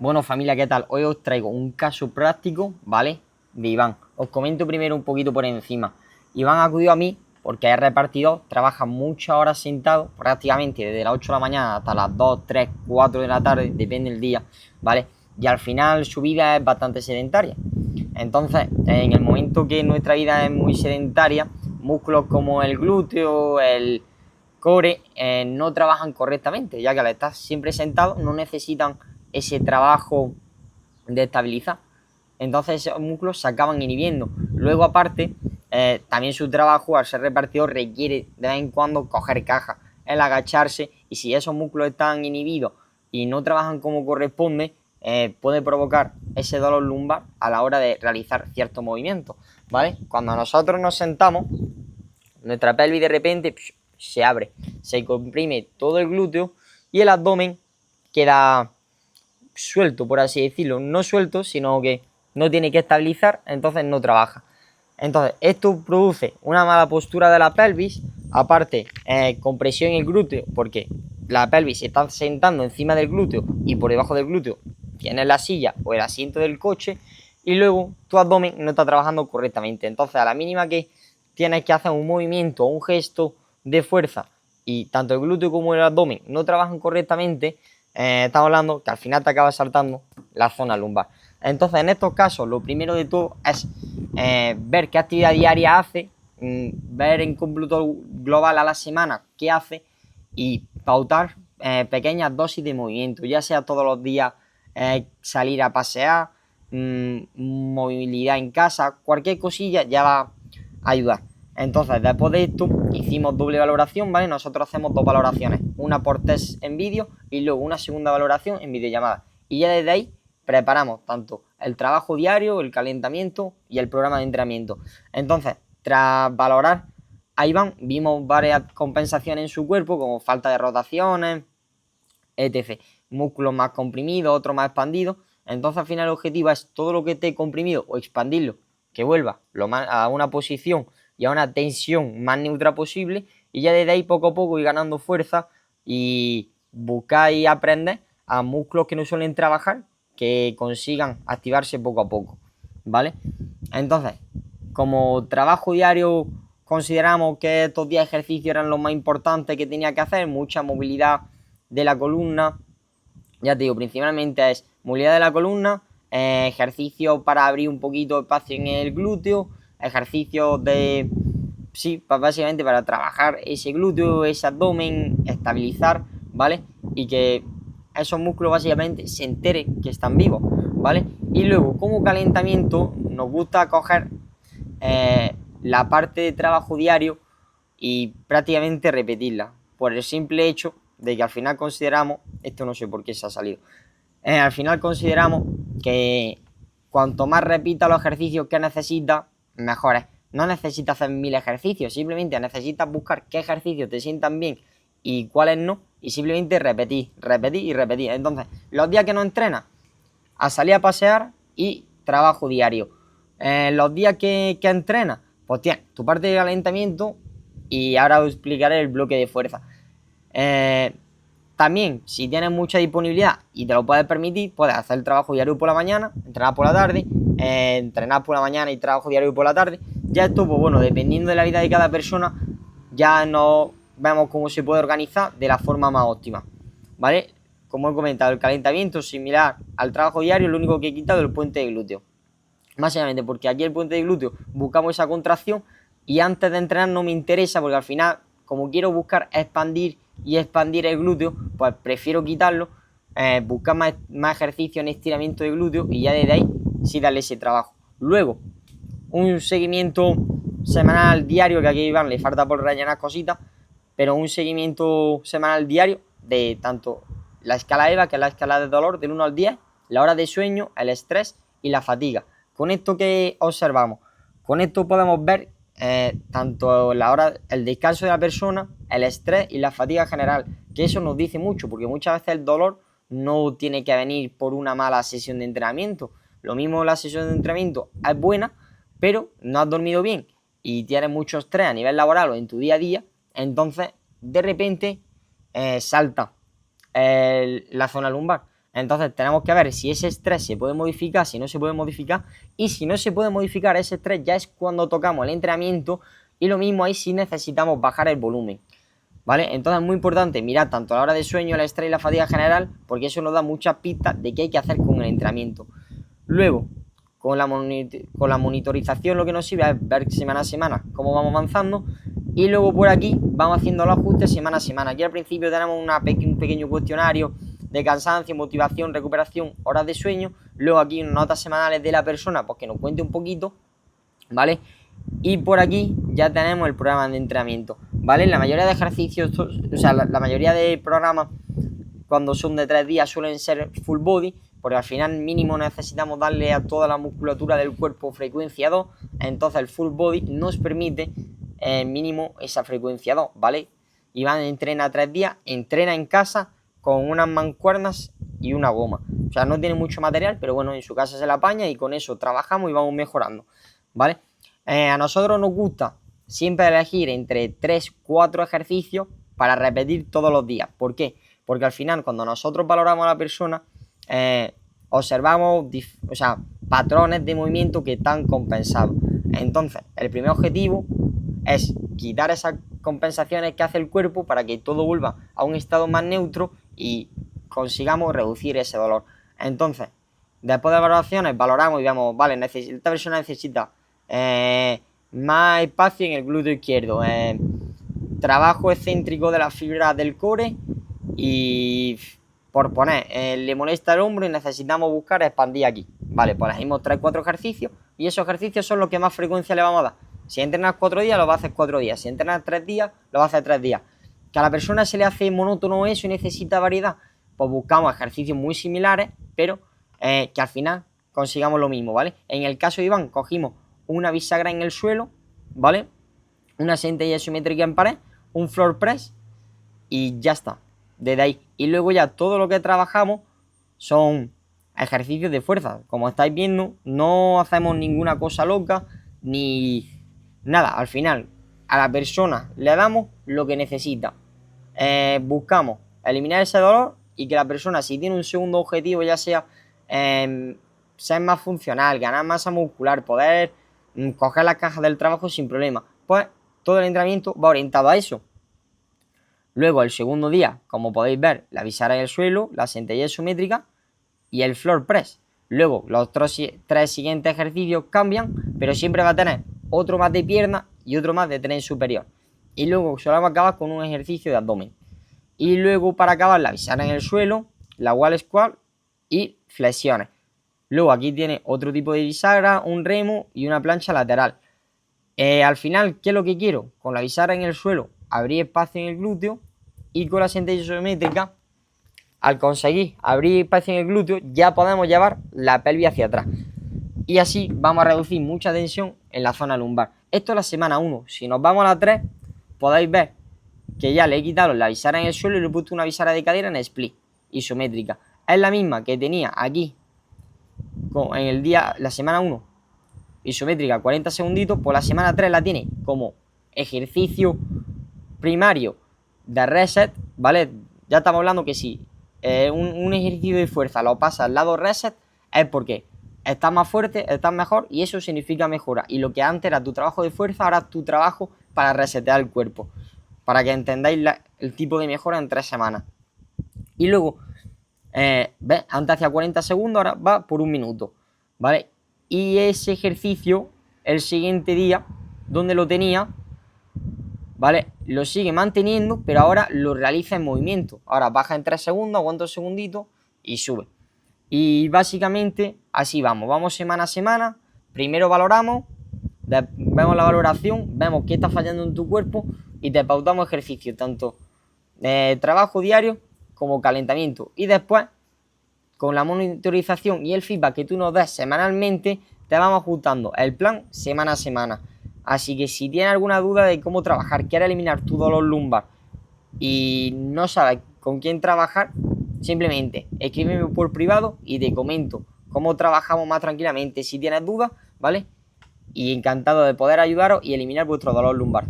Bueno, familia, ¿qué tal? Hoy os traigo un caso práctico, ¿vale? De Iván. Os comento primero un poquito por encima. Iván acudió a mí porque es repartidor, trabaja muchas horas sentado, prácticamente desde las 8 de la mañana hasta las 2, 3, 4 de la tarde, depende del día, ¿vale? Y al final su vida es bastante sedentaria. Entonces, en el momento que nuestra vida es muy sedentaria, músculos como el glúteo, el core, no trabajan correctamente, ya que al estar siempre sentado no necesitan ese trabajo de estabilizar. Entonces esos músculos se acaban inhibiendo. Luego, aparte, también su trabajo, al ser repartidor, requiere de vez en cuando coger caja, el agacharse, y si esos músculos están inhibidos y no trabajan como corresponde, puede provocar ese dolor lumbar a la hora de realizar ciertos movimientos, ¿vale? Cuando nosotros nos sentamos, nuestra pelvis de repente se abre, se comprime todo el glúteo y el abdomen queda suelto, por así decirlo. No suelto, sino que no tiene que estabilizar, entonces no trabaja. Entonces, esto produce una mala postura de la pelvis, aparte, compresión en el glúteo, porque la pelvis se está sentando encima del glúteo y por debajo del glúteo tienes la silla o el asiento del coche, y luego tu abdomen no está trabajando correctamente. Entonces, a la mínima que tienes que hacer un movimiento o un gesto de fuerza y tanto el glúteo como el abdomen no trabajan correctamente, estamos hablando que al final te acaba saltando la zona lumbar. Entonces, en estos casos, lo primero de todo es ver qué actividad diaria hace, ver en cómputo global a la semana qué hace y pautar pequeñas dosis de movimiento, ya sea todos los días salir a pasear, movilidad en casa, cualquier cosilla ya va a ayudar. Entonces, después de esto, hicimos doble valoración, ¿vale? Nosotros hacemos dos valoraciones, una por test en vídeo y luego una segunda valoración en videollamada. Y ya desde ahí preparamos tanto el trabajo diario, el calentamiento y el programa de entrenamiento. Entonces, tras valorar a Iván, vimos varias compensaciones en su cuerpo, como falta de rotaciones, etc. Músculos más comprimidos, otros más expandidos. Entonces, al final, el objetivo es todo lo que esté comprimido o expandirlo, que vuelva a una posición y a una tensión más neutra posible, y ya desde ahí poco a poco ir ganando fuerza y buscar y aprender a músculos que no suelen trabajar, que consigan activarse poco a poco, ¿vale? Entonces, como trabajo diario, consideramos que estos 10 ejercicios eran los más importantes que tenía que hacer, mucha movilidad de la columna. Ya te digo, principalmente es movilidad de la columna, ejercicios para abrir un poquito de espacio en el glúteo, ejercicios de, sí, básicamente para trabajar ese glúteo, ese abdomen, estabilizar, ¿vale? Y que esos músculos básicamente se enteren que están vivos, ¿vale? Y luego, como calentamiento, nos gusta coger la parte de trabajo diario y prácticamente repetirla, por el simple hecho de que al final consideramos, esto no sé por qué se ha salido, al final consideramos que cuanto más repita los ejercicios que necesitas, mejor es. No necesitas hacer 1000 ejercicios, simplemente necesitas buscar qué ejercicios te sientan bien y cuáles no, y simplemente repetir, repetir y repetir. Entonces, los días que no entrenas, a salir a pasear y trabajo diario. Los días que entrenas, pues tienes tu parte de calentamiento y ahora os explicaré el bloque de fuerza. También, si tienes mucha disponibilidad y te lo puedes permitir, puedes hacer el trabajo diario por la mañana, entrenar por la tarde, entrenar por la mañana y trabajo diario por la tarde. Ya esto, pues bueno, dependiendo de la vida de cada persona, ya nos vemos cómo se puede organizar de la forma más óptima, ¿vale? Como he comentado, el calentamiento es similar al trabajo diario, lo único que he quitado es el puente de glúteo. Básicamente porque aquí el puente de glúteo buscamos esa contracción y antes de entrenar no me interesa, porque al final, como quiero buscar expandir y expandir el glúteo, pues prefiero quitarlo, buscar más ejercicio en estiramiento de glúteo y ya desde ahí sí darle ese trabajo. Luego, un seguimiento semanal diario, que aquí a Iván le falta por rellenar cositas, pero un seguimiento semanal diario de tanto la escala EVA, que es la escala de dolor del 1 al 10, la hora de sueño, el estrés y la fatiga. Con esto que observamos, con esto podemos ver tanto la hora, el descanso de la persona, el estrés y la fatiga general, que eso nos dice mucho, porque muchas veces el dolor no tiene que venir por una mala sesión de entrenamiento. Lo mismo, la sesión de entrenamiento es buena, pero no has dormido bien y tienes mucho estrés a nivel laboral o en tu día a día, entonces de repente salta la zona lumbar. Entonces tenemos que ver si ese estrés se puede modificar, si no se puede modificar, y si no se puede modificar ese estrés ya es cuando tocamos el entrenamiento, y lo mismo ahí si necesitamos bajar el volumen, ¿vale? Entonces es muy importante mirar tanto la hora de sueño, el estrés y la fatiga general, porque eso nos da muchas pistas de qué hay que hacer con el entrenamiento. Luego, con la monitorización lo que nos sirve es ver semana a semana cómo vamos avanzando, y luego por aquí vamos haciendo los ajustes semana a semana. Aquí al principio tenemos un pequeño cuestionario de cansancio, motivación, recuperación, horas de sueño. Luego aquí notas semanales de la persona, pues que nos cuente un poquito, ¿vale? Y por aquí ya tenemos el programa de entrenamiento, ¿vale? La mayoría de ejercicios, o sea, la mayoría de programas cuando son de 3 días suelen ser full body, porque al final mínimo necesitamos darle a toda la musculatura del cuerpo frecuencia 2, entonces el full body nos permite mínimo esa frecuencia 2, ¿vale? Iván entrena 3 días, entrena en casa con unas mancuernas y una goma, o sea, no tiene mucho material, pero bueno, en su casa se la apaña y con eso trabajamos y vamos mejorando, ¿vale? A nosotros nos gusta siempre elegir entre 3-4 ejercicios para repetir todos los días. ¿Por qué? Porque al final cuando nosotros valoramos a la persona observamos patrones de movimiento que están compensados. Entonces el primer objetivo es quitar esas compensaciones que hace el cuerpo para que todo vuelva a un estado más neutro y consigamos reducir ese dolor. Entonces después de valoraciones valoramos y vemos, vale, esta persona necesita más espacio en el glúteo izquierdo, trabajo excéntrico de las fibras del core y por poner, le molesta el hombro y necesitamos buscar expandir aquí. Vale, pues elegimos 3-4 ejercicios y esos ejercicios son los que más frecuencia le vamos a dar. Si entrenas 4 días, lo va a hacer 4 días. Si entrenas 3 días, lo va a hacer 3 días. Que a la persona se le hace monótono eso y necesita variedad, pues buscamos ejercicios muy similares, pero que al final consigamos lo mismo, ¿vale? En el caso de Iván, cogimos una bisagra en el suelo, ¿vale? Una sentadilla isométrica en pared, un floor press y ya está, desde ahí. Y luego ya todo lo que trabajamos son ejercicios de fuerza. Como estáis viendo, no hacemos ninguna cosa loca ni nada. Al final, a la persona le damos lo que necesita. Buscamos eliminar ese dolor y que la persona, si tiene un segundo objetivo, ya sea ser más funcional, ganar masa muscular, poder coger las cajas del trabajo sin problema, pues todo el entrenamiento va orientado a eso. Luego el segundo día, como podéis ver, la bisagra en el suelo, la sentadilla isométrica y el floor press. Luego los 3 siguientes ejercicios cambian, pero siempre va a tener otro más de pierna y otro más de tren superior. Y luego solemos acabar con un ejercicio de abdomen. Y luego para acabar la bisagra en el suelo, la wall squat y flexiones. Luego aquí tiene otro tipo de bisagra, un remo y una plancha lateral. Al final, ¿qué es lo que quiero? Con la bisagra en el suelo, abrir espacio en el glúteo, y con la sentadilla isométrica, al conseguir abrir espacio en el glúteo, ya podemos llevar la pelvis hacia atrás. Y así vamos a reducir mucha tensión en la zona lumbar. Esto es la semana 1. Si nos vamos a la 3, podéis ver que ya le he quitado la bisagra en el suelo y le he puesto una bisagra de cadera en split isométrica. Es la misma que tenía aquí en el día, la semana 1, isométrica 40 segunditos, pues la semana 3 la tiene como ejercicio primario de reset, ¿vale? Ya estamos hablando que si un ejercicio de fuerza lo pasa al lado reset es porque estás más fuerte, estás mejor y eso significa mejora. Y lo que antes era tu trabajo de fuerza, ahora es tu trabajo para resetear el cuerpo. Para que entendáis el tipo de mejora en 3 semanas. Y luego, ¿ves? Antes hacía 40 segundos, ahora va por 1 minuto, ¿vale? Y ese ejercicio, el siguiente día, donde lo tenía, ¿vale? Lo sigue manteniendo, pero ahora lo realiza en movimiento. Ahora baja en 3 segundos, aguanta un segundito y sube. Y básicamente así vamos semana a semana. Primero valoramos, vemos la valoración, vemos qué está fallando en tu cuerpo y te pautamos ejercicio, tanto trabajo diario como calentamiento. Y después, con la monitorización y el feedback que tú nos des semanalmente, te vamos ajustando el plan semana a semana. Así que si tienes alguna duda de cómo trabajar, quieres eliminar tu dolor lumbar y no sabes con quién trabajar, simplemente escríbeme por privado y te comento cómo trabajamos más tranquilamente si tienes dudas, ¿vale? Y encantado de poder ayudaros y eliminar vuestro dolor lumbar.